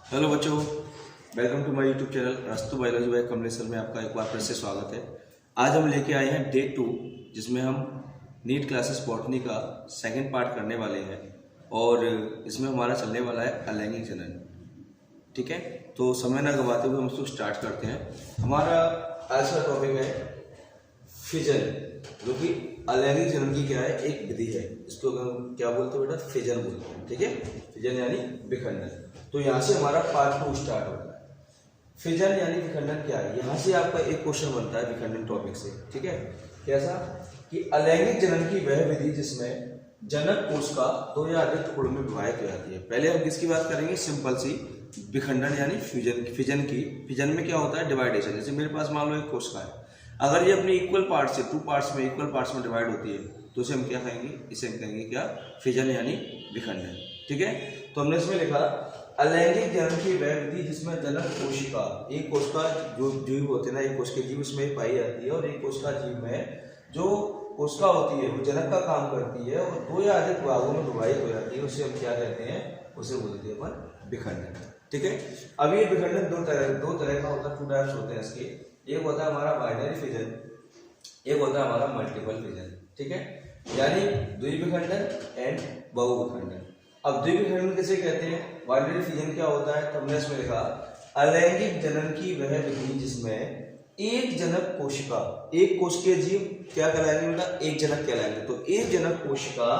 Hello बच्चों, welcome to my YouTube channel रस्तु biology by Kamleshwar में आपका एक बार फिर से स्वागत है। आज हम लेके आए हैं डे 2, जिसमें हम नीट क्लासेस बॉटनी का सेकंड पार्ट करने वाले हैं और इसमें हमारा चलने वाला है अलैंगिक जनन। ठीक है, तो समय ना गवाते हुए हम इसको स्टार्ट करते हैं। हमारा आज का टॉपिक है फिजन, जो कि अलैंगिक जनन की क्या है, एक विधि है। इसको हम क्या बोलते हैं बेटा, फिजन बोलते हैं। ठीक है, फिजन यानी विखंडन। तो यहाँ से हमारा पार्ट 2 स्टार्ट होता है। फिजन यानी विखंडन क्या है, यहाँ से आपका एक क्वेश्चन बनता है विखंडन टॉपिक से। ठीक है, कैसा कि अलैंगिक जनन की वह विधि जिसमें जनक कोशिका दो या अधिक टुकड़ों में विभाजित हो जाती है। पहले हम किसकी बात करेंगे, सिंपल सी विखंडन यानी फिजन की। फिजन में क्या होता है, डिवाइडेशन। जैसे मेरे पास मान लो एक कोशिका है, अगर ये अपनी इक्वल पार्ट से इक्वल पार्ट्स में डिवाइड होती है तो इसे हम क्या कहेंगे, इसे हम कहेंगे क्या, फिजन यानी विखंडन। ठीक है, तो हमने इसमें लिखा अलैंगिक जनन की वह विधि जिसमें जनक कोशिका, एक कोशिका जो जीव होते हैं ना, एक कोशिका जीव उसमें पाई जाती है और एक कोशिका जीव में जो कोशिका होती है वो जनक का काम करती है और दो या अधिक भागों में विभाजित हो जाती है, उसे हम क्या कहते हैं, उसे बोलते हैं अपन विखंडन। ठीक है, अब ये विखंडन दो तरह का होता है, 2 टाइप्स होते हैं इसके। एक होता है हमारा बाइनरी फिजन, एक होता है हमारा मल्टीपल फिजन। ठीक है, यानी द्विविखंडन एंड बहुविखंडन। अब द्विविखंडन किसे कहते हैं, बाइनरी फिजन क्या होता है, तो हमने इसमें लिखा अलैंगिक जनन की वह विधि जिसमें एक जनक कोशिका, एक कोशिकीय जीव क्या कहलाएंगे बेटा, एक जनक कहलाएंगे। तो एक जनक कोशिका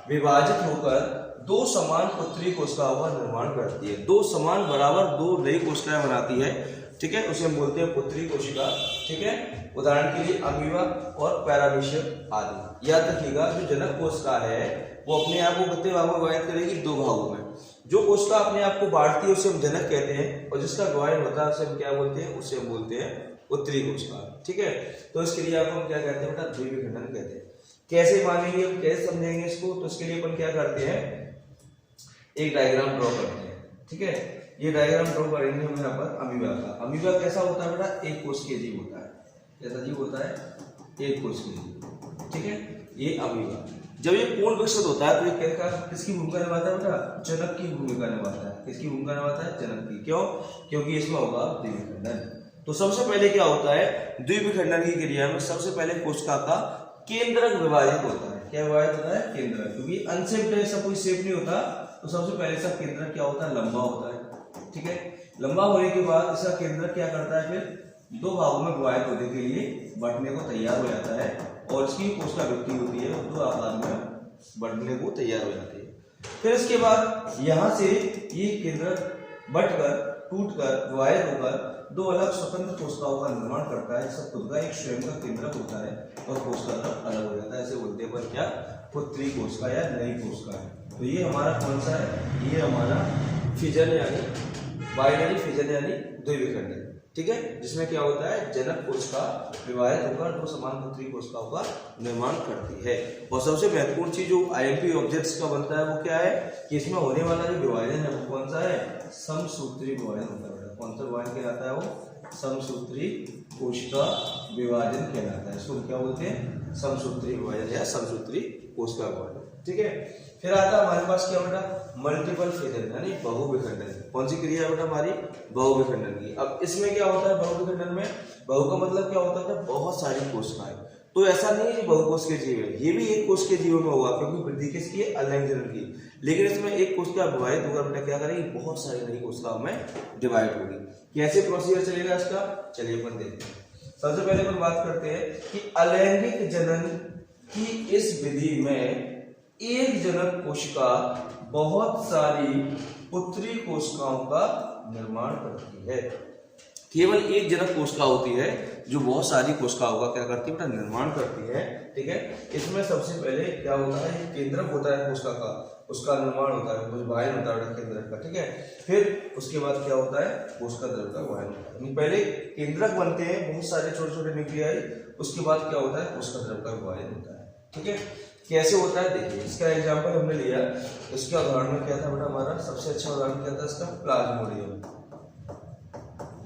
विभाजित होकर दो समान पुत्री कोशिकाओं का निर्माण करती है, दो समान बराबर दो नई कोशिकाएं बनाती है। ठीक है, उसे हम बोलते हैं पुत्री कोशिका। ठीक है, उदाहरण के लिए अमीबा और पैरामीशियम आदि। याद रखिएगा, जो जनक कोशिका है वो अपने आप को कितने भागों में विभाजित करेगी, 2 भागों में। जो कोशिका अपने आप को बांटती है उसे हम जनक कहते हैं और जिसका विभाजन होता है उसे हम क्या बोलते हैं, उसे हम बोलते हैं पुत्री कोशिका। ठीक है, तो इसके लिए आपको हम क्या कहते हैं बेटा, द्विविखंडन कहते हैं। कैसे मानेंगे, हम कैसे समझेंगे इसको, तो इसके लिए अपन क्या करते हैं, एक डायग्राम ड्रॉ करते हैं। ठीक है, ये डायग्राम ड्रॉ करेंगे हम यहाँ पर अमीबा का। अमीबा कैसा होता है बेटा, एक कोशिकीय जीव होता है। कैसा जीव होता है, एक कोशिकीय जीव। ठीक है, ये अमीबा जब ये पूर्ण विकसित होता है तो ये किसकी भूमिका निभाता है बेटा, जनक की भूमिका निभाता है। किसकी भूमिका निभाता है, जनक की। क्यों, क्योंकि इसमें होगा द्विविखंडन। तो सबसे पहले क्या होता है, द्विविखंडन की क्रिया में सबसे पहले कोशिका का केंद्रक विभाजित होता है। क्या विभाजित होता है, केंद्रक। क्योंकि अनशेप्ड ऐसा कोई शेप नहीं होता, तो सबसे पहले इसका केंद्रक क्या होता है, लंबा होता है। ठीक है, लंबा होने के बाद इसका केंद्रक क्या करता है, फिर 2 भागों में विभाजित होने के लिए बढ़ने को तैयार हो जाता है और इसकी कोशिका वृद्धि होती है, 2 आकार में बढ़ने को तैयार हो जाती है। फिर इसके बाद यहाँ से ये केंद्रक बढ़कर टूटकर विभाजित होकर 2 अलग स्वतंत्र कोशिकाओं का निर्माण करता है। इसका खुद का एक स्वयं का केंद्रक होता है और कोशिका अलग हो जाता है। ऐसे बोलते हैं पर क्या, पुत्री कोशिका या नई कोशिका है। तो ये हमारा कौन सा है, ये हमारा फिजन यानी बाइनरी फिजन यानी द्विविखंडन। ठीक है, जिसमें क्या होता है, जनक कोशिका विभाजित होकर 2 समान पुत्री कोशिकाओं का निर्माण करती है। और सबसे महत्वपूर्ण चीज जो आईएमपी ऑब्जेक्ट्स का बनता है वो क्या है, कि इसमें होने वाला जो विभाजन है वो कौन सा है, समसूत्री विभाजन होता है। कौन सा विभाजन कहलाता है, वो समसूत्री कोशिका विभाजन कहलाता है। इसको क्या बोलते हैं, समसूत्री विभाजन या समसूत्री कोशिका विभाजन। ठीक है, फिर आता है हमारे पास क्या बेटा, मल्टीपल फिजन यानी बहुविखंडन। कौन सी क्रिया है बेटा हमारी, बहुविखंडन की। अब इसमें क्या होता है, बहुविखंडन में बहु का मतलब क्या होता है, बहुत सारी कोशिकाएं। तो ऐसा नहीं है बहुकोशिकीय जीव है, ये भी एक कोशिकीय जीवों में होगा क्योंकि वृद्धि किसकी है, अलैंगिक जनन की। लेकिन इसमें एक कोशिका विभाजित होकर बेटा क्या करेगी, बहुत सारी नई कोशिकाओं में डिवाइड होगी। कैसे प्रोसीजर चलेगा इसका, चलिए अपन देखते हैं। सबसे पहले अपन बात करते हैं कि अलैंगिक जनन की इस विधि में एक जनक कोशिका बहुत सारी पुत्री कोशिकाओं का निर्माण करती है। केवल एक जनक कोशिका होती है जो बहुत सारी कोशिकाओं का क्या करती है बेटा, निर्माण करती है। ठीक है, इसमें सबसे पहले क्या होता है, केंद्रक होता है कोशिका का, उसका निर्माण होता है, कुछ विभाजन होता है केंद्रक का। ठीक है, फिर उसके बाद क्या होता है, कोशिका द्रव्य का विभाजन होता है। पहले केंद्रक बनते हैं बहुत सारे छोटे छोटे न्यूक्लियाई, उसके बाद क्या होता है, कोशिका द्रव्य का विभाजन होता है। ठीक है, कैसे होता है देखिए, इसका एग्जांपल हमने लिया। इसका उदाहरण में क्या था बेटा, हमारा सबसे अच्छा उदाहरण क्या था इसका, प्लाज्मोडियम।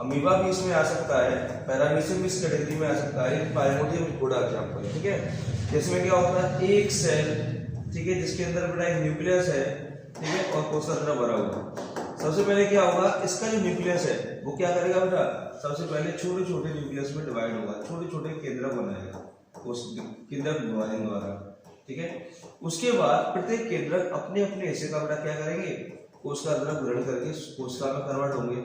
अमीबा भी इसमें आ सकता है, पैरामीशियम भी इस कैटेगरी में आ सकता है, प्लाज्मोडियम गुड एग्जांपल है। ठीक है, इसमें क्या होता है, एक सेल, ठीक है, जिसके अंदर बेटा एक न्यूक्लियस है, ठीक है, और कोशिका द्रव्य भरा हुआ है। सबसे पहले क्या होगा, इसका जो न्यूक्लियस है वो क्या करेगा बेटा, सबसे पहले छोटे छोटे न्यूक्लियस में डिवाइड होगा, छोटे छोटे केंद्रक बनाएगा उस केंद्रक विभाजन द्वारा, ठीक है। उसके बाद प्रत्येक केंद्रक अपने अपने हिस्से का बेटा क्या करेंगे, कोशिका द्रव ग्रहण करके कोशिका में कन्वर्ट होंगे।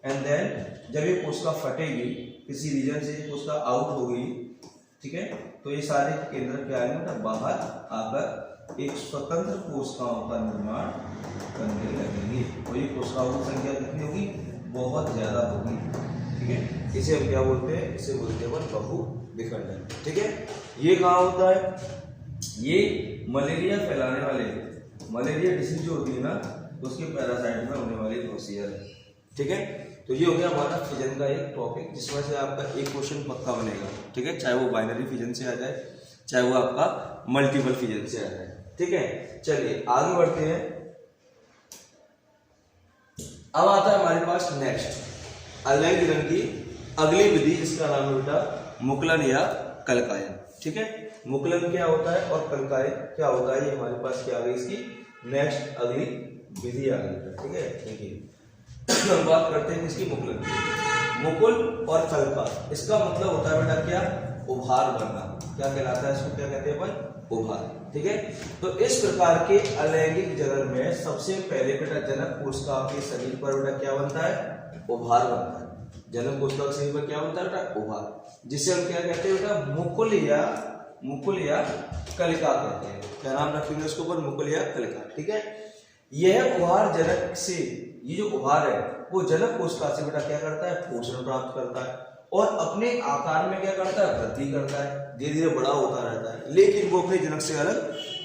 एंड देन जब ये कोशिका फटेगी, किसी रीजन से कोशिका आउट हो गई, ठीक है, तो ये सारे केंद्रक क्या आएंगे बेटा, बाहर आकर एक स्वतंत्र कोशिकाओं का निर्माण करने लगेंगे। और ये कोशिकाओं की संख्या कितनी होगी, बहुत ज्यादा होगी, ठीक है। इसे हम क्या बोलते हैं, इसे बोलते हैं बहु विखंडन, ठीक है। ये कहाँ होता है, ये मलेरिया फैलाने वाले, मलेरिया डिसीज जो होती है ना, उसके पैरासाइट में होने वाली प्रोसीजर है, ठीक है। तो ये हो गया हमारा फिजन का एक टॉपिक, जिसमें से आपका एक क्वेश्चन पक्का बनेगा, ठीक है, चाहे वो बाइनरी फिजन से आ जाए, चाहे वो आपका मल्टीपल फिजन से आ जाए, ठीक है। चलिए आगे बढ़ते हैं। अब आता है हमारे पास नेक्स्ट अलैंगिक गिरण की अगली विधि, जिसका नाम है बेटा मुकुलन या कलकायन, ठीक है। मुकुलन क्या होता है और कलकायन क्या होता है, ये हमारे पास क्या आ गई, इसकी नेक्स्ट अगली विधि आ गई, ठीक है। देखिए हम बात करते हैं इसकी मुकुलन की। मुकुल और कल्पा, इसका मतलब होता है बेटा क्या, उभार बनना, क्या कहलाता है इसको, क्या कहते हैं अपन, उभार, ठीक है। तो इस प्रकार के अलैंगिक जनन में सबसे पहले बेटा जनक कोशिका के शरीर पर बेटा क्या बनता है, उभार बनता है। जनक कोशिका के शरीर पर क्या बनता है बेटा, उभार, जिसे हम क्या कहते हैं बेटा, मुकुल या कलिका कहते हैं। क्या नाम रखेंगे उसके ऊपर, मुकुल या कलिका, ठीक है। यह उभार जनक से, ये जो उभार है वो जनक कोशिका से बेटा क्या करता है, पोषण प्राप्त करता है और अपने आकार में क्या करता है, वृद्धि करता है, धीरे धीरे बड़ा होता रहता है, लेकिन वो अपने जनक से अलग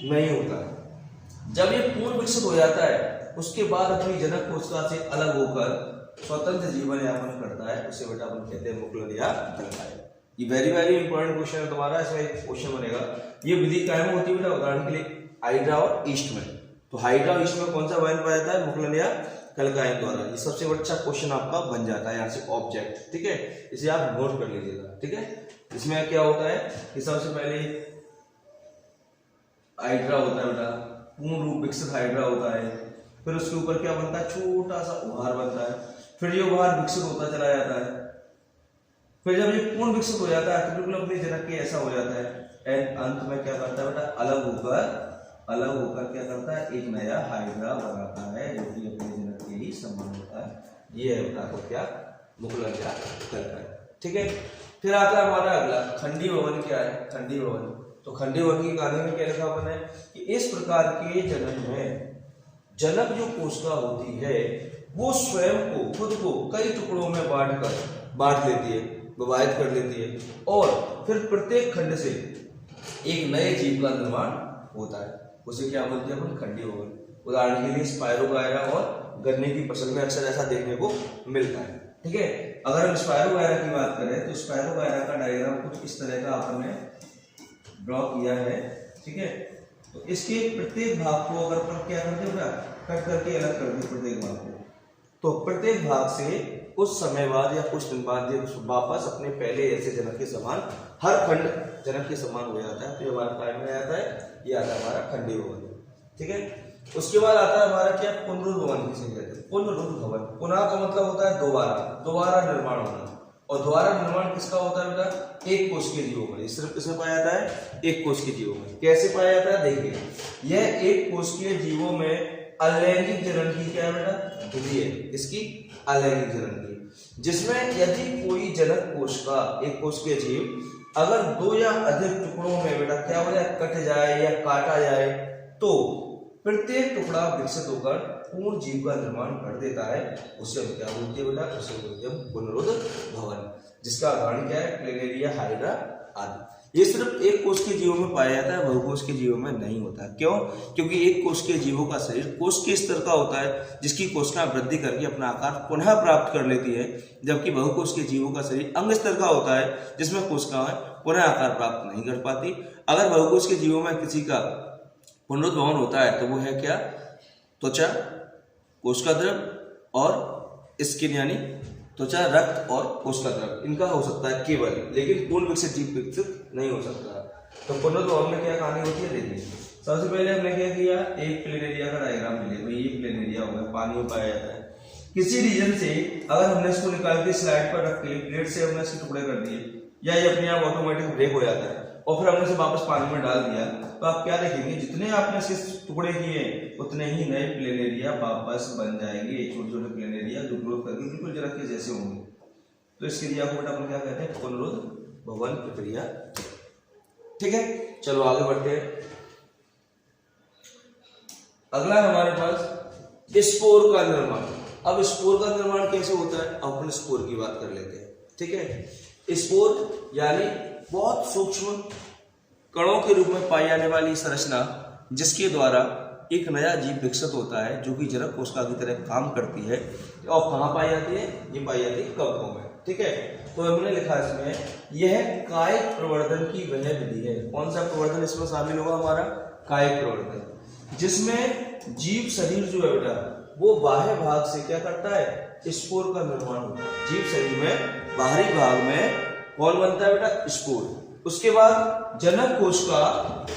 नहीं होता है। जब ये पूर्ण विकसित हो जाता है, उसके बाद अपनी जनक कोशिका से अलग होकर स्वतंत्र जीवन यापन करता है, उसे बेटा अपन कहते हैं मुकुलन या कलकायन। ये वेरी वेरी इंपॉर्टेंट क्वेश्चन है तुम्हारा, इसमें एक क्वेश्चन बनेगा। ये विधि कायम होती है बेटा, उदाहरण के लिए हाइड्रा और ईस्ट में, तो हाइड्रा और ईस्ट में कौन सा वायन पाया जाता है, मुकुलन या कलकायन द्वारा। ये सबसे अच्छा क्वेश्चन आपका बन जाता है यहाँ से ऑब्जेक्ट, ठीक है, इसे आप नोट कर लीजिएगा, ठीक है। इसमें क्या होता है कि सबसे पहले हाइड्रा होता है बेटा, पूर्ण रूप विकसित हाइड्रा होता है, फिर उसके ऊपर क्या बनता है, छोटा सा उभार बनता है, फिर ये उभार विकसित होता चला जाता है, फिर जब ये पूर्ण विकसित हो जाता है तो बिल्कुल अपने जनक के ऐसा हो जाता है, एंड अंत में क्या करता है बेटा, अलग होकर क्या करता है, एक नया हाइड्रा बनाता है, जो कि अपने जनक के ही समान होता है। ये है बेटा आपको क्या, मुकुलन या कलकायन, ठीक है। फिर आता है हमारा अगला खंडी भवन। क्या है खंडी भवन, तो खंडी भवन की कहानी में क्या लिखा अपन है कि इस प्रकार के जनन में जनक जो कोशिका होती है वो स्वयं को, खुद को कई टुकड़ों में बांट लेती है, विभाजित कर लेती है, और फिर प्रत्येक खंड से एक नए जीव का निर्माण होता है, उसे क्या बोलते हैं अपन, खंडी भवन। उदाहरण के लिए स्पायरोगायरा और गन्ने की फसल में अक्सर ऐसा देखने को मिलता है, ठीक है। अगर हम स्पायरोगायरा की बात करें तो स्पायरोगायरा का डायग्राम कुछ इस तरह का आपने ड्रॉ किया है, ठीक है। तो इसके प्रत्येक भाग को अगर अपन क्या करते हैं, कट करके अलग कर दें प्रत्येक भाग को, तो प्रत्येक भाग से कुछ समय बाद या कुछ दिन बाद ये वापस अपने पहले ऐसे जनक के समान, हर खंड जनक के समान हो जाता है, तो ये हमारा टाइम में आता है, ये आता है हमारा खंडी भवन, ठीक है। उसके बाद आता है हमारा क्या, पुनरुद्ध भवन किसे कहते हैं, पुनरुद्ध भवन। पुनः का मतलब होता है दोबारा निर्माण होना, और दोबारा निर्माण किसका होता है बेटा, एक कोश के जीवों में। सिर्फ किसमें पाया जाता है, एक कोश के जीवों में। कैसे पाया जाता है, देखिए, यह एक कोश के जीवों में अलैंगिक जनन की क्या है बेटा, विधि है, इसकी अलैंगिक जनन की, जिसमें यदि कोई जनक कोशिका, एक कोश के जीव अगर दो या अधिक टुकड़ों में बेटा क्या हो जाए, कट जाए या काटा जाए, तो प्रत्येक टुकड़ा विकसित होकर पूर्ण जीव का निर्माण कर देता है, उसे हम क्या बोलते हैं बेटा, उसे बोलते हैं पुनरुद्ध भवन, जिसका उदाहरण क्या है, प्लेनेरिया, हाइड्रा आदि। ये सिर्फ एक कोश के जीवों में पाया जाता है, बहुकोश के जीवों में नहीं होता। क्यों, क्योंकि एक कोश के जीवों का शरीर कोश के स्तर का होता है, जिसकी कोशिका वृद्धि करके अपना आकार पुनः प्राप्त कर लेती है, जबकि बहुकोश के जीवों का शरीर अंग स्तर का होता है, जिसमें कोशिकाएं पुनः आकार प्राप्त नहीं कर पाती। अगर बहुकोश के जीवों में किसी का पुनरुद्ध भवन होता है तो वो है क्या, त्वचा, कोशिका द्रव और स्किन, यानी त्वचा, रक्त और कोशिका द्रव, इनका हो सकता है केवल, लेकिन पूर्ण विकसित जीव विकसित नहीं हो सकता। तो पुनरुद्ध भवन में क्या कहानी होती है, देखिए सबसे पहले हमने क्या किया, एक प्लेनेरिया का डायग्राम ले लिया, भाई ये प्लेनेरिया हो गया, पानी में पाया जाता है। किसी रीजन से अगर हमने इसको निकाल के स्लाइड पर रख के प्लेट से हमने इसके टुकड़े कर दिए, या ये अपने आप ऑटोमेटिक ब्रेक हो जाता है और फिर हमने इसे वापस पानी में डाल दिया, तो आप क्या देखेंगे, जितने आपने इसे टुकड़े किए उतने ही नए प्लेन एरिया वापस बन जाएंगे, छोटे छोटे प्लेन एरिया जो ग्रोथ करके बिल्कुल जरक के जैसे होंगे। तो इस क्रिया को बेटा अपन क्या कहते हैं, पुनरुत्थ भवन प्रक्रिया। ठीक है, चलो आगे बढ़ते हैं। अगला हमारे पास स्पोर का निर्माण। अब स्पोर का निर्माण कैसे होता है, अब अपन स्पोर की बात कर लेते हैं। ठीक है, स्पोर यानी बहुत सूक्ष्म कणों के रूप में पाई जाने वाली संरचना जिसके द्वारा एक नया जीव विकसित होता है जो कि जरक कोशिका की तरह काम करती है। और कहाँ पाई जाती है, ये पाई जाती है कवकों में। ठीक है, तो हमने लिखा इसमें, यह कायिक प्रवर्धन की वह विधि है। कौन सा प्रवर्धन इसमें शामिल होगा, हमारा कायिक प्रवर्धन, जिसमें जीव शरीर जो है बेटा वो बाह्य भाग से क्या करता है, स्पोर का निर्माण होता है। जीव शरीर में बाहरी भाग में कौन बनता है बेटा, स्पोर। उसके बाद जनक कोशिका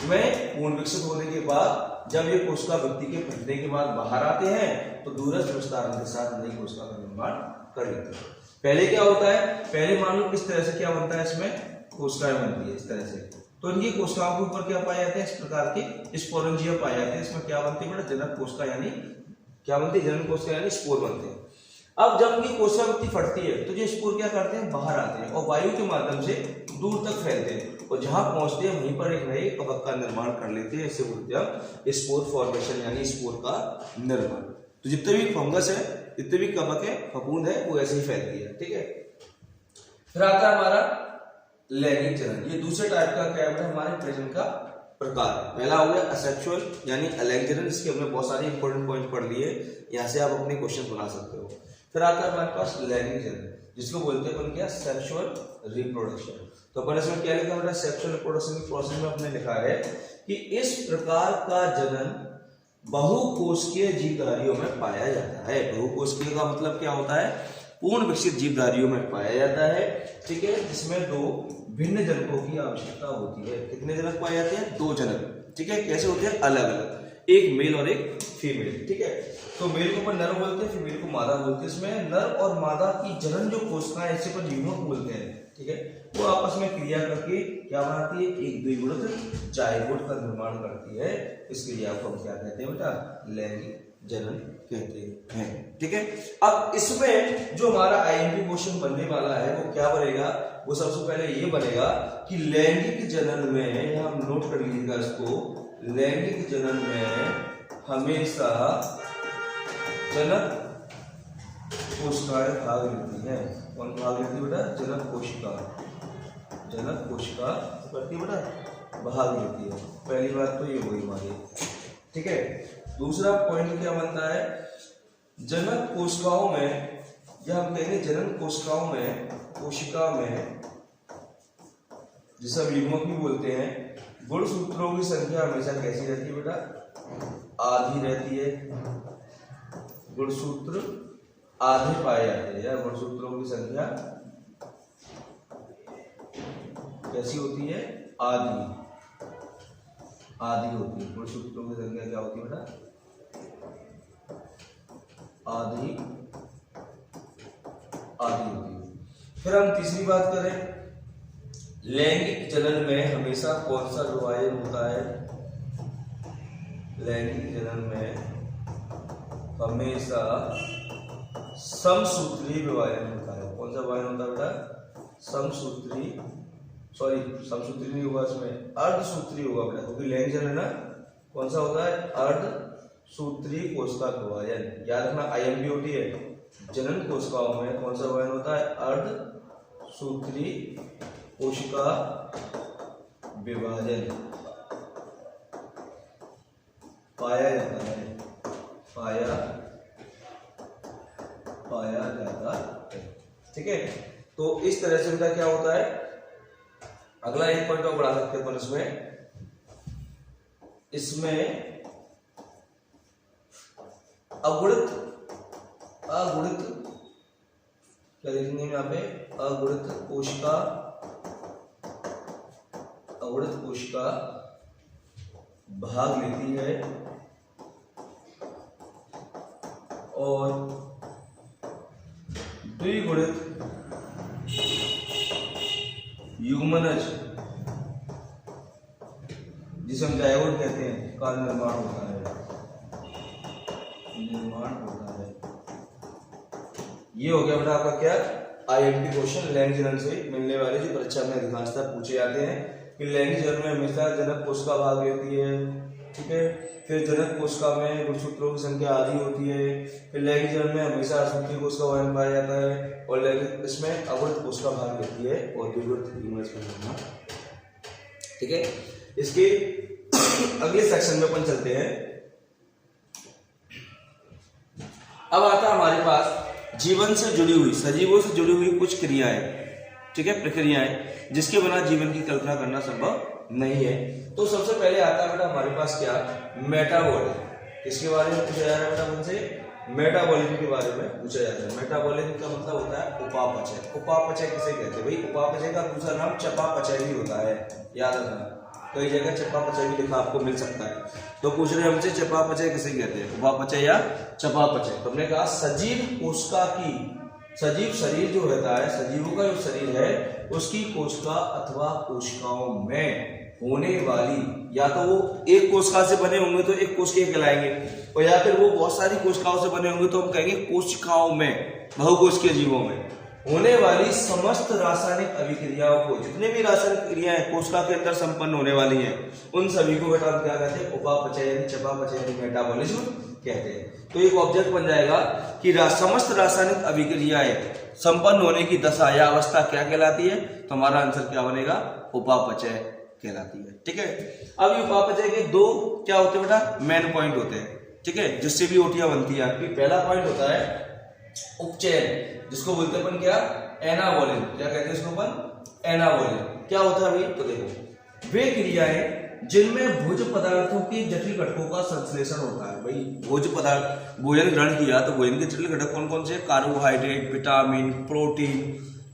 में पूर्ण विकसित होने के बाद जब ये कोशिका व्यक्ति के फटने के बाद बाहर आते हैं तो दूरस्थ विस्तारण के साथ नई कोशिका का निर्माण कर लेते हैं। पहले क्या होता है, पहले मान लो किस तरह से क्या बनता है, इसमें कोशिकाएं बनती है इस तरह से, तो इनकी कोशिकाओं के ऊपर क्या पाए जाते हैं, इस प्रकार के स्पोरेंजिया पाए जाते हैं। इसमें क्या बनती है बेटा, जनक कोशिका, यानी क्या बनती है, जनक कोशिका यानी स्पोर बनते हैं। अब जब उनकी कोशिका व्यक्ति फटती है तो ये स्पोर क्या करते हैं, बाहर आते हैं और वायु के माध्यम से दूर तक फैलते हैं और जहां पहुंचते हैं वहीं पर एक नए कवक का निर्माण कर लेते हैं। इससे बोलते हैं स्पोर फॉर्मेशन यानी स्पोर का निर्माण। तो जितने भी फंगस है, जितने भी कवक है, फफूंद है, वो ऐसे ही फैलती है। ठीक है, फिर आता है हमारा लैंगिक जनन। ये दूसरे टाइप का क्या है, हमारे प्रजनन का प्रकार। पहला हो गया असेक्सुअल यानी अलैंगिक जनन, इसके हमने बहुत सारे इंपॉर्टेंट पॉइंट पढ़ लिए, यहाँ से आप अपने क्वेश्चन बना सकते हो। फिर आता है हमारे पास लैंगिक जनन, जिसको बोलते हैं अपन क्या, सेक्सुअल रिप्रोडक्शन। तो अपन इसमें क्या लिखा है, सेक्सुअल रिप्रोडक्शन की प्रोसेस में अपने लिखा है कि इस प्रकार का जनन बहुकोशिकीय जीवधारियों में पाया जाता है। बहुकोशिकीय का मतलब क्या होता है, पूर्ण विकसित जीवधारियों में पाया जाता है। ठीक है, जिसमें दो भिन्न जनकों की आवश्यकता होती है। कितने जनक पाए जाते हैं, दो जनक। ठीक है, कैसे होते हैं, अलग अलग, एक मेल और एक फीमेल। ठीक है, तो मेल को अपन नर बोलते हैं, फीमेल को मादा बोलते हैं। इसमें नर और मादा की जनन जो कोशिकाएं, इसे अपन युग्मक बोलते हैं। ठीक है, वो आपस में क्रिया करके क्या बनाती है, एक द्विगुणित जायगोट का निर्माण करती है। इस क्रिया को हम क्या कहते हैं बेटा, लैंगिक जनन कहते हैं। ठीक है, अब इसमें जो हमारा आईएमपी क्वेश्चन बनने वाला है वो क्या बनेगा, वो सबसे पहले ये बनेगा कि लैंगिक जनन में, हम नोट कर लीजिएगा इसको, लैंगिक जनन में हमेशा जनक कोशिकाएं भाग लेती है। कौन भाग लेती है बेटा, जनक कोशिका। जनक कोशिका करती है बेटा, भाग लेती है। पहली बात तो ये हुई हमारी। ठीक है, दूसरा पॉइंट क्या बनता है, जनक कोशिकाओं में, या हम कहेंगे जनन कोशिकाओं में, कोशिका में जिसे हम युग्मक भी बोलते हैं, गुणसूत्रों की संख्या हमेशा कैसी रहती है बेटा, आधी रहती है। गुणसूत्र आधे पाए जाते हैं, या गुणसूत्रों की संख्या कैसी होती है, आधी आधी होती है। गुणसूत्रों की संख्या क्या होती है बेटा, आधी होती है। फिर हम तीसरी बात करें, लैंगिक जनन में हमेशा कौन सा विभाजन होता है, लैंगिक जनन में हमेशा समसूत्री विभाजन होता है। कौन सा विभाजन होता है बेटा, समसूत्री, सॉरी समसूत्री नहीं होगा, इसमें अर्धसूत्री होगा बेटा, क्योंकि लैंगिक जनन ना कौन सा होता है, अर्धसूत्री कोशिका विभाजन। याद रखना, आईएमपी है, जनन कोशिकाओं में कौन सा विभाजन होता है, अर्धसूत्री कोशिका विभाजन पाया जाता है, पाया जाता है। ठीक है, तो इस तरह से बेटा क्या होता है, अगला एक पॉइंट और बढ़ा सकते हैं अपन इसमें अगुणित क्या देखेंगे यहाँ पे, अगुणित कोशिका भाग लेती है और द्विगुणित युग्मनज जिसे हम जायगोट कहते हैं का निर्माण होता है। ये हो गया बेटा आपका क्या आईएमपी क्वेश्चन लैंगिक जलन से मिलने वाले जो परीक्षा में अधिकांशतः पूछे जाते हैं कि लैंगिक जलन में हमेशा जनक कोशिका भाग लेती है, ठीक है। फिर जनक कोशिका में गुणसूत्रों की संख्या आधी होती है। फिर लैंगिक जलन में हमेशा अशुद्धि कोशिका वजन पाया जाता है और लैंगिक इसमें अवृत कोशिका भाग लेती है और द्विगुणित, ठीक है। इसके अगले सेक्शन में अपन चलते हैं। अब आता है हमारे पास जीवन से जुड़ी हुई, सजीवों से जुड़ी हुई कुछ क्रियाएं, ठीक है, प्रक्रियाएं जिसके बिना जीवन की कल्पना करना संभव नहीं है। तो सबसे पहले आता है बेटा हमारे पास क्या, मेटाबॉलिज्म। किसके बारे में पूछा जा रहा है बेटा हमसे, मेटाबॉलिज्म के बारे में पूछा जाता है। मेटाबॉलिज्म का मतलब होता है उपापचय। उपापचय किसे कहते हैं भाई, उपापचय का दूसरा नाम चयापचय भी होता है, याद रखना। कई जगह चयापचय भी लिखा आपको मिल सकता है। तो पूछ रहे हमसे चयापचय किसे कहते हैं, उपापचय या चयापचय। तो हमने कहा सजीव कोशिका की, सजीव शरीर जो रहता है, सजीवों का जो शरीर है उसकी कोशिका अथवा कोशिकाओं में होने वाली, या तो वो एक कोशिका से बने होंगे तो एक कोशिका कहलाएंगे, और या फिर वो बहुत सारी कोशिकाओं से बने होंगे तो हम कहेंगे कोशिकाओं में, बहुकोशिकीय जीवों में होने वाली समस्त रासायनिक अभिक्रियाओं को, जितने भी रासायनिक क्रियाएं कोशिका के अंदर संपन्न होने वाली हैं उन सभी को बेटा हम क्या कहते हैं, उपापचय यानी चयापचय यानी मेटाबॉलिज्म कहते हैं। तो एक ऑब्जेक्ट बन जाएगा कि समस्त रासायनिक अभिक्रियाएं संपन्न होने की दशा या अवस्था क्या कहलाती है, तो हमारा आंसर क्या बनेगा, उपापचय कहलाती है, ठीक है। अब ये उपापचय के दो क्या होते हैं बेटा, मेन पॉइंट होते हैं, ठीक है, जिससे भी ओटियां बनती है आपकी। पहला पॉइंट होता है उपचयन, जिसको बोलते हैं अपन क्या, एनाबॉलिज्म। क्या कहते हैं इसको अपन, एनाबॉलिज्म। क्या होता है भाई, तो देखो वे क्रियाएं जिनमें भोज्य पदार्थों के जटिल घटकों का संश्लेषण होता है। भाई भोज्य पदार्थ, भोजन ग्रहण किया तो भोजन के जटिल घटक कौन कौन से, कार्बोहाइड्रेट, विटामिन, प्रोटीन,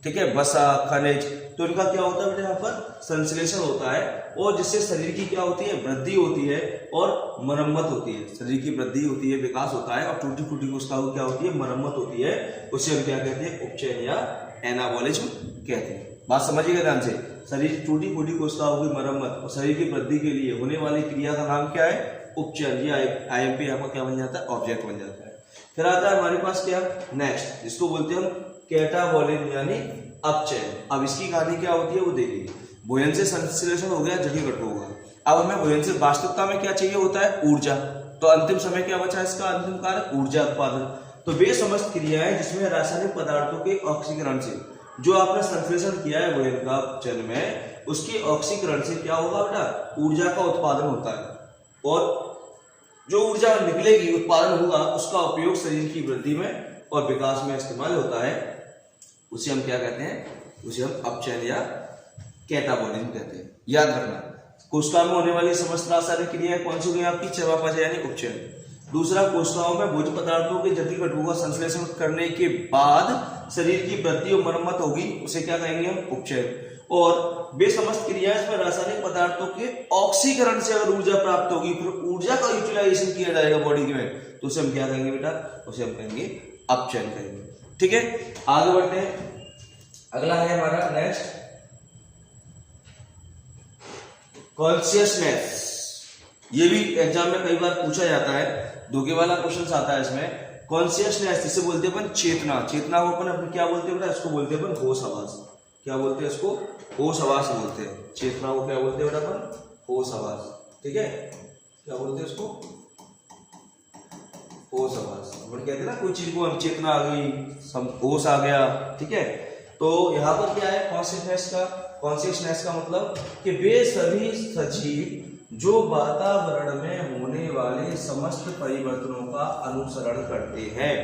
ठीक है, वसा, खनिज, तो इनका क्या होता है बेटा यहाँ पर संश्लेषण होता है, और जिससे शरीर की क्या होती है, वृद्धि होती है और मरम्मत होती है। शरीर की वृद्धि होती है, विकास होता है, और टूटी फूटी कोशिकाओं की क्या होती है, मरम्मत होती है। उसे हम क्या कहते हैं, उपचयन या एनाबॉलिज्म कहते हैं। बात समझिएगा ध्यान से, शरीर की टूटी फूटी कोशिकाओं की मरम्मत और शरीर की वृद्धि के लिए होने वाली क्रिया का नाम क्या है, उपचयन। ये आईएमपी आपका क्या बन जाता है, ऑब्जेक्ट बन जाता है। फिर आता है हमारे पास क्या, नेक्स्ट, जिसको बोलते हैं हम कैटाबॉलिज्म यानी अपचयन। अब इसकी कहानी क्या होती है वो देखिए। भोजन से संश्लेषण हो गया जटिल घटकों का, अब हमें भोजन से वास्तविकता में क्या चाहिए होता है, ऊर्जा। तो अंतिम समय क्या बचा इसका, अंतिम कार्य ऊर्जा उत्पादन। तो वे समस्त क्रियाएं जिसमें रासायनिक पदार्थों के ऑक्सीकरण से, जो आपने संश्लेषण किया है भोजन का अपचयन में, उसके ऑक्सीकरण से क्या होगा बेटा, ऊर्जा का उत्पादन होता है, और जो ऊर्जा निकलेगी, उत्पादन होगा, उसका उपयोग शरीर की वृद्धि में और विकास में इस्तेमाल होता है। उसे हम क्या कहते हैं, उसे हम अपचयन या कैटाबॉलिज्म कहते हैं। याद रखना, कोशिका में होने वाली समस्त रासायनिक क्रियाएं कौन सी हुई आपकी, चयापचय यानी उपचयन। दूसरा, कोशिकाओं में भोज्य पदार्थों के जटिल घटकों का संश्लेषण करने के बाद शरीर की वृद्धि और मरम्मत होगी, उसे क्या कहेंगे हम, उपचयन। और वे समस्त क्रियाएं इसमें रासायनिक पदार्थों के ऑक्सीकरण से अगर ऊर्जा प्राप्त होगी, फिर ऊर्जा का यूटिलाइजेशन किया जाएगा बॉडी में, तो उसे हम क्या कहेंगे बेटा, उसे हम कहेंगे अपचयन कहेंगे, ठीक है। आगे बढ़ते हैं, अगला है हमारा नेक्स्ट कॉन्शियसनेस। ये भी एग्जाम में कई बार पूछा जाता है, धोखे वाला क्वेश्चन आता है इसमें। कॉन्शियसनेस जिसे बोलते हैं अपन चेतना, चेतना को अपन क्या बोलते हैं बेटा, इसको बोलते हैं अपन होश आवास। क्या बोलते हैं इसको, होश आवास बोलते हैं। चेतना को क्या बोलते हैं बेटा अपन, होश आवास, ठीक है। क्या बोलते हैं इसको, होश आवास। अपन कहते हैं ना कोई चीज को हम चेतना आ गई, होश आ गया, ठीक है। तो यहाँ पर क्या है कॉन्शियसनेस का, कॉन्शियसनेस का मतलब कि वे सभी सजीव जो वातावरण में होने वाले समस्त परिवर्तनों का अनुसरण करते हैं।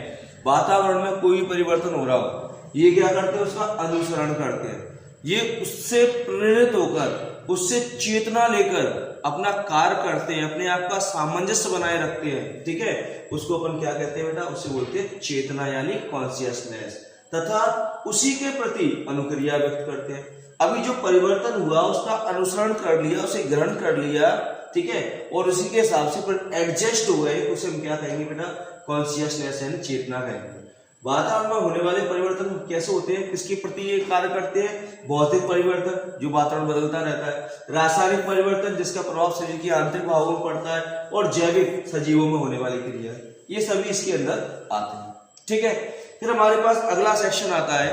वातावरण में कोई भी परिवर्तन हो रहा हो, ये क्या करते हैं, उसका अनुसरण करते हैं। ये उससे प्रेरित होकर, उससे चेतना लेकर अपना कार्य करते हैं, अपने आप का सामंजस्य बनाए रखते हैं, ठीक है। उसको अपन क्या कहते हैं बेटा, उसे बोलते हैं चेतना यानी कॉन्शियसनेस, तथा उसी के प्रति अनुक्रिया व्यक्त करते हैं। अभी जो परिवर्तन हुआ उसका अनुसरण कर लिया, उसे ग्रहण कर लिया, ठीक है, और उसी के हिसाब से एडजस्ट हो गए, उसे हम क्या कहेंगे बेटा, कॉन्शियसनेस यानी चेतना कहेंगे। वातावरण में होने वाले परिवर्तन कैसे होते हैं, किसके प्रति ये कार्य करते हैं? भौतिक परिवर्तन, जो वातावरण बदलता रहता है, रासायनिक परिवर्तन जिसका प्रभाव शरीर की आंतरिक भागों में पड़ता है, और जैविक सजीवों में होने वाली क्रिया, ये सभी इसके अंदर आते हैं। ठीक है, फिर हमारे पास अगला सेक्शन आता है,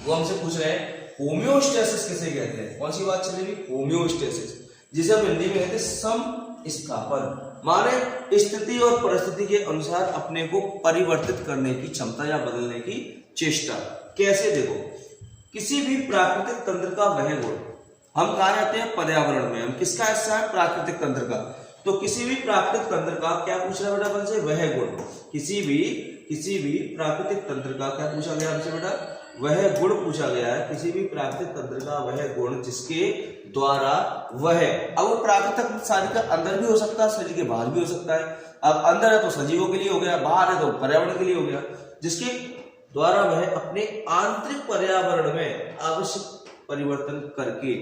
वो हमसे पूछ रहे हैं होम्योस्टेसिस किसे कहते हैं। कौन सी बात चलेगी? होम्योस्टेसिस, जिसे हम हिंदी में कहते हैं समस्थापन, माने स्थिति और परिस्थिति के अनुसार अपने को परिवर्तित करने की क्षमता या बदलने की चेष्टा। कैसे? देखो, किसी भी प्राकृतिक तंत्र का वह गुण, हम कहा रहते हैं पर्यावरण में, हम किसका हिस्सा है? प्राकृतिक तंत्र का। तो किसी भी प्राकृतिक तंत्र का क्या पूछ रहा है बेटा हमसे? वह गुण। किसी भी प्राकृतिक तंत्र का क्या पूछा गया हमसे बेटा? वह गुण पूछा गया है। किसी भी प्राकृतिक तंत्र का वह गुण जिसके द्वारा वह, अब वो प्राकृतिक शरीर के अंदर भी हो सकता है, शरीर के बाहर भी हो सकता है। अब अंदर है तो सजीवों के लिए हो गया, बाहर है तो पर्यावरण के लिए हो गया, जिसके द्वारा वह अपने आंतरिक पर्यावरण में आवश्यक परिवर्तन करके,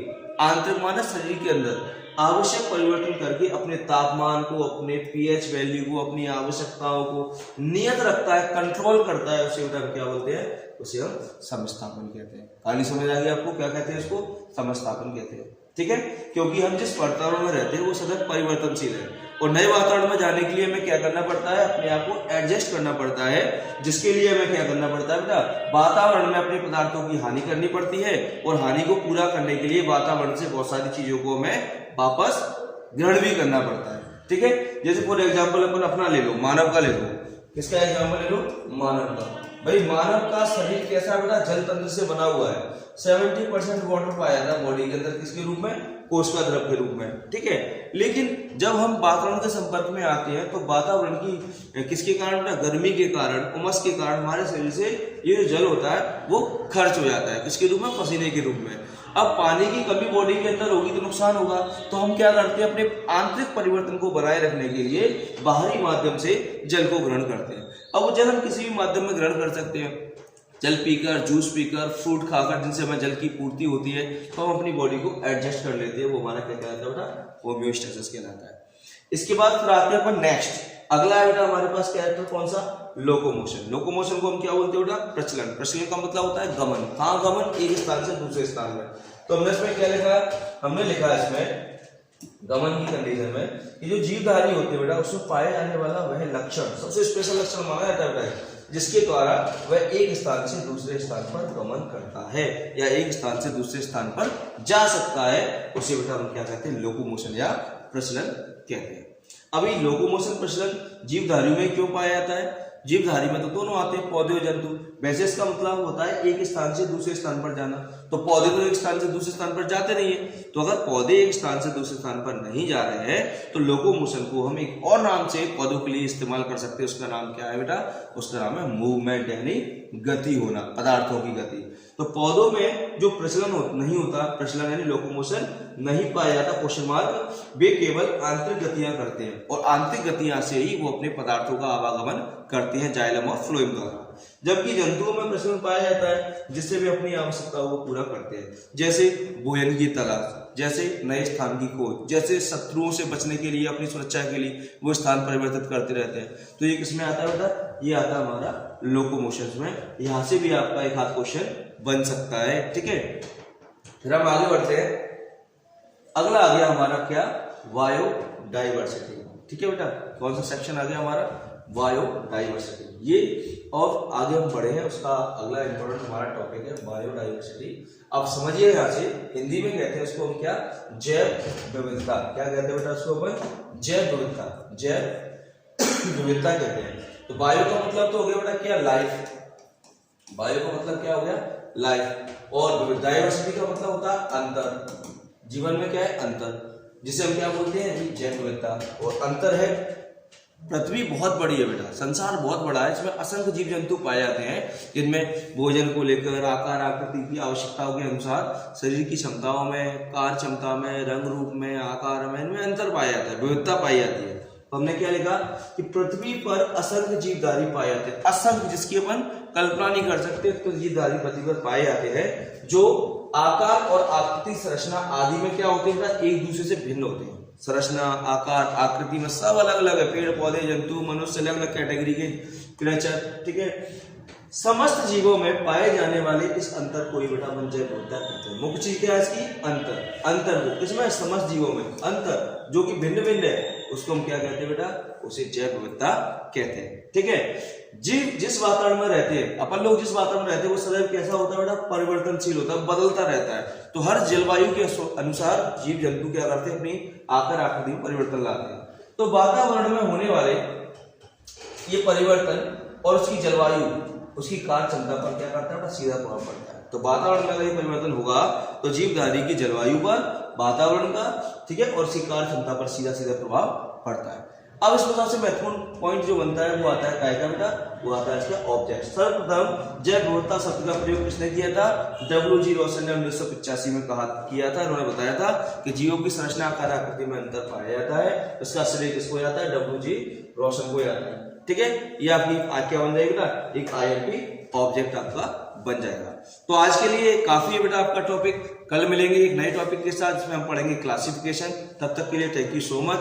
आंतरिक माने शरीर के अंदर आवश्यक परिवर्तन करके अपने तापमान को, अपने पीएच वैल्यू को, अपनी आवश्यकताओं को नियत रखता है, कंट्रोल करता है, उसे हम क्या बोलते हैं? उसे हम समस्थापन कहते हैं। कहानी समझ आ गई आपको? क्या कहते हैं इसको? समस्थापन कहते हैं। ठीक है, क्योंकि हम जिस वातावरण में रहते हैं वो सदैव परिवर्तनशील है, और नए वातावरण में जाने के लिए हमें क्या करना पड़ता है? अपने आप को एडजस्ट करना पड़ता है, जिसके लिए हमें क्या करना पड़ता है बेटा? वातावरण में अपने पदार्थों की हानि करनी पड़ती है, और हानि को पूरा करने के लिए वातावरण से बहुत सारी चीजों को हमें वापस ग्रहण भी करना पड़ता है। ठीक है, जैसे फॉर एग्जाम्पल अपन अपना ले लो, मानव का ले लो। किसका एग्जाम्पल ले लो? मानव का। भाई मानव का शरीर कैसा बेटा? जल तंत्र से बना हुआ है। 70% वाटर पाया जाता है बॉडी के अंदर, किसके रूप में? कोशिका द्रव के रूप में। ठीक है, लेकिन जब हम वातावरण के संपर्क में आते हैं तो वातावरण की किसके कारण? गर्मी के कारण, उमस के कारण हमारे शरीर से ये जो जल होता है वो खर्च हो जाता है, किसके रूप में? पसीने के रूप में। अब पानी की कमी बॉडी के अंदर होगी तो नुकसान होगा, तो हम क्या करते हैं? अपने आंतरिक परिवर्तन को बनाए रखने के लिए बाहरी माध्यम से जल को ग्रहण करते हैं। अब वो जल हम किसी भी माध्यम में ग्रहण कर सकते हैं, जल पीकर, जूस पीकर, फ्रूट खाकर, जिनसे हमें जल की पूर्ति होती है, तो हम अपनी बॉडी को एडजस्ट कर लेते हैं। वो हमारा क्या कहलाता है बेटा? होम्योस्टेसिस कहलाता है। इसके बाद फिर आते हैं अपन नेक्स्ट, अगला है बेटा हमारे पास कैरेक्टर कौन सा? लोकोमोशन। लोकोमोशन को हम क्या बोलते हैं बेटा? प्रचलन। प्रचलन का मतलब होता है गमन। कहाँ गमन? एक स्थान से दूसरे स्थान में। तो हमने इसमें क्या लिखा है? हमने लिखा है इसमें गमन की कंडीशन में कि जो जीवधारी होते हैं बेटा, उसमें पाए जाने वाला वह लक्षण, सबसे स्पेशल लक्षण माना जाता है बेटा, जिसके द्वारा वह एक स्थान से दूसरे स्थान पर गमन करता है या एक स्थान से दूसरे स्थान पर जा सकता है, उसे बेटा हम क्या कहते हैं? लोकोमोशन या प्रचलन कहते हैं। अभी लोकोमोशन प्रचलन जीवधारियों में क्यों पाया जाता है? जीवधारी में तो दोनों आते हैं, पौधे और जंतु। वैसे इसका मतलब होता है एक स्थान से दूसरे स्थान पर जाना, तो पौधे तो एक स्थान से दूसरे स्थान पर जाते नहीं है। तो अगर पौधे एक स्थान से दूसरे स्थान पर नहीं जा रहे हैं तो लोकोमोशन को हम एक और नाम से पौधों के लिए इस्तेमाल कर सकते हैं। उसका नाम क्या है बेटा? उसका नाम है मूवमेंट, यानी गति होना, पदार्थों की गति। तो पौधों में जो प्रचलन नहीं होता, प्रचलन यानी लोकोमोशन नहीं पाया जाता, क्वेश्चन मार्क, वे केवल आंतरिक गतियां करते हैं, और आंतरिक गतियां से ही वो अपने पदार्थों का आवागमन करते हैं जाइलम और फ्लोएम द्वारा। जबकि जंतुओं में प्रचलन पाया जाता है जिससे वे अपनी आवश्यकताओं को पूरा करते हैं, जैसे भोजन की तलाश, जैसे नए स्थान की खोज, जैसे शत्रुओं से बचने के लिए, अपनी सुरक्षा के लिए वो स्थान परिवर्तित करते रहते हैं। तो ये किसमें आता है बेटा? ये आता है हमारा लोकोमोशन में। यहाँ से भी आपका एक हाथ क्वेश्चन बन सकता है। ठीक है, फिर हम आगे बढ़ते हैं। अगला आ गया हमारा क्या? बायोडाइवर्सिटी। ठीक है बेटा, कौन सा सेक्शन आ गया हमारा? बायोडाइवर्सिटी। ये और आगे हम बढ़े हैं, उसका अगला इंपॉर्टेंट हमारा टॉपिक है बायोडाइवर्सिटी। अब समझिए, यहाँ से हिंदी में कहते हैं उसको हम क्या? जैव विविधता। क्या कहते हैं बेटा उसको अपन? जैव विविधता, जैव विविधता कहते हैं। तो बायो का मतलब तो हो गया बेटा क्या? लाइफ। बायो का मतलब क्या हो गया? लाइफ। और डाइवर्सिटी का मतलब होता है अंतर। जीवन में क्या है? अंतर, जिसे हम क्या बोलते हैं? जैव विविधता। और अंतर है, पृथ्वी बहुत बड़ी है बेटा, संसार बहुत बड़ा है, इसमें असंख्य जीव जंतु पाए जाते हैं, जिनमें भोजन को लेकर, आकार आकृति की आवश्यकताओं के अनुसार, शरीर की क्षमताओं में, कार्य क्षमता में, रंग रूप में, आकार में, इनमें अंतर पाया जाता है, विविधता पाई जाती है। तो हमने क्या लिखा कि पृथ्वी पर असंख्य जीवधारी पाए जाते हैं, असंख्य, जिसकी अपन कल्पना नहीं कर सकते, तो जीवधारी पृथ्वी पर पाए जाते हैं, जो आकार और आकृति, संरचना आदि में क्या होते हैं? एक दूसरे से भिन्न होते हैं। संरचना, आकार, आकृति में सब अलग अलग है, पेड़ पौधे, जंतु, मनुष्य, अलग अलग कैटेगरी के क्रिएचर। ठीक है, समस्त जीवों में पाए जाने वाले इस अंतर को ही बेटा अपन जैव विविधता कहते हैं। मुख्य चीज क्या है इसकी? अंतर को किसमें? समस्त जीवों में अंतर जो कि भिन्न भिन्न है उसको हम क्या कहते हैं बेटा? उसे जैव विविधता कहते हैं। ठीक है, जीव जिस वातावरण में रहते हैं, अपन लोग जिस वातावरण में रहते हैं वो सदैव कैसा होता है बेटा? परिवर्तनशील होता है, बदलता रहता है। तो हर जलवायु के अनुसार जीव जंतु क्या करते हैं? अपनी आकार आकृति में परिवर्तन लाते हैं। तो वातावरण में होने वाले ये परिवर्तन और उसकी जलवायु, उसकी कार्य क्षमता पर क्या करता है? सीधा प्रभाव पड़ता है। तो वातावरण में अगर ये परिवर्तन होगा तो जीवधारी की जलवायु पर, वातावरण का, ठीक है, और उसकी कार्य क्षमता पर सीधा सीधा प्रभाव पड़ता है। अब इसमें सबसे महत्वपूर्ण पॉइंट जो बनता है वो आता है काय का बेटा? वो आता है इसका ऑब्जेक्ट। सर्वप्रथम जैव विविधता शब्द का प्रयोग किसने किया था? W.G. रॉसन ने 1985 में किया था। उन्होंने बताया था कि जीवों की संरचना आकार आकृति में अंतर पाया जाता है। इसका श्रेय किसको जाता है? W.G. रॉसन को जाता है। ठीक है, ये आपकी क्या बन जाएगी ना? एक IMP ऑब्जेक्ट आपका बन जाएगा। तो आज के लिए काफी है बेटा आपका टॉपिक। कल मिलेंगे एक नए टॉपिक के साथ जिसमें हम पढ़ेंगे क्लासिफिकेशन। तब तक के लिए थैंक यू सो मच।